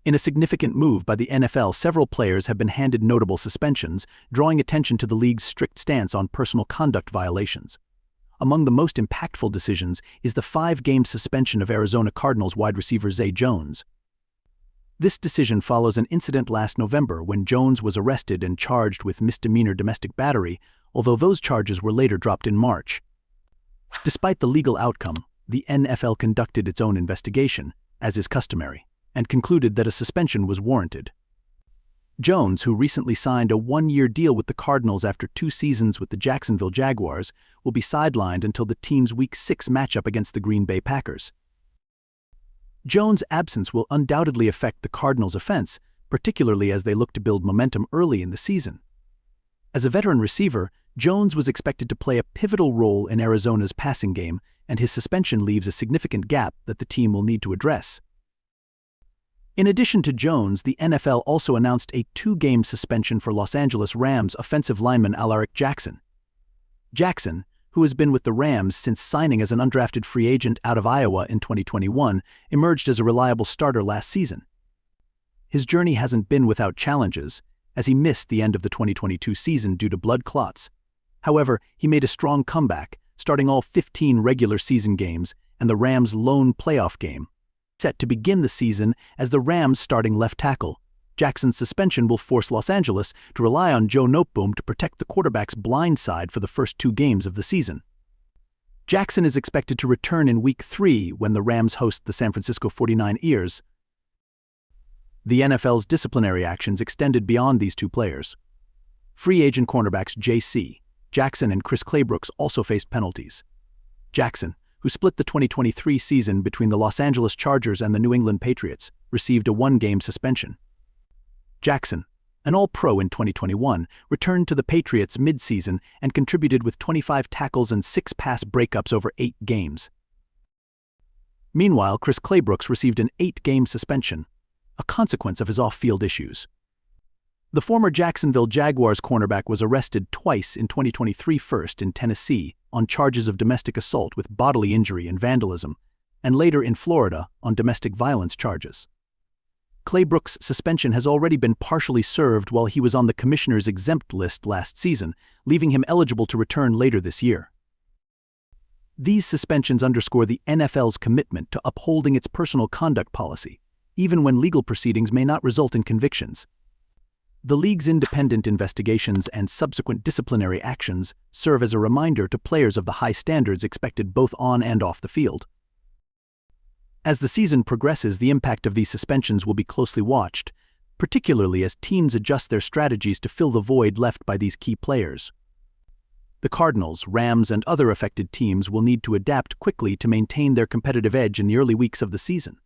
In a significant move by the NFL, several players have been handed notable suspensions, drawing attention to the league's strict stance on personal conduct violations. Among the most impactful decisions is the 5-game suspension of Arizona Cardinals wide receiver Zay Jones. This decision follows an incident last November when Jones was arrested and charged with misdemeanor domestic battery, although those charges were later dropped in March. Despite the legal outcome, the NFL conducted its own investigation, as is customary, and concluded that a suspension was warranted. Jones, who recently signed a 1-year deal with the Cardinals after 2 seasons with the Jacksonville Jaguars, will be sidelined until the team's Week 6 matchup against the Green Bay Packers. Jones' absence will undoubtedly affect the Cardinals' offense, particularly as they look to build momentum early in the season. As a veteran receiver, Jones was expected to play a pivotal role in Arizona's passing game, and his suspension leaves a significant gap that the team will need to address. In addition to Jones, the NFL also announced a 2-game suspension for Los Angeles Rams offensive lineman Alaric Jackson. Jackson, who has been with the Rams since signing as an undrafted free agent out of Iowa in 2021, emerged as a reliable starter last season. His journey hasn't been without challenges, as he missed the end of the 2022 season due to blood clots. However, he made a strong comeback, starting all 15 regular season games and the Rams' lone playoff game. Set to begin the season as the Rams' starting left tackle, Jackson's suspension will force Los Angeles to rely on Joe Noteboom to protect the quarterback's blind side for the first 2 games of the season. Jackson is expected to return in Week 3 when the Rams host the San Francisco 49ers. The NFL's disciplinary actions extended beyond these 2 players. Free agent cornerbacks J.C. Jackson and Chris Claybrooks also faced penalties. Jackson, who split the 2023 season between the Los Angeles Chargers and the New England Patriots, received a 1-game suspension. Jackson, an All-Pro in 2021, returned to the Patriots mid-season and contributed with 25 tackles and 6 pass breakups over 8 games. Meanwhile, Chris Claybrooks received an 8-game suspension, a consequence of his off-field issues. The former Jacksonville Jaguars cornerback was arrested twice in 2023, first in Tennessee on charges of domestic assault with bodily injury and vandalism, and later in Florida on domestic violence charges. Claybrooks' suspension has already been partially served while he was on the commissioner's exempt list last season, leaving him eligible to return later this year. These suspensions underscore the NFL's commitment to upholding its personal conduct policy, even when legal proceedings may not result in convictions. The league's independent investigations and subsequent disciplinary actions serve as a reminder to players of the high standards expected both on and off the field. As the season progresses, the impact of these suspensions will be closely watched, particularly as teams adjust their strategies to fill the void left by these key players. The Cardinals, Rams, and other affected teams will need to adapt quickly to maintain their competitive edge in the early weeks of the season.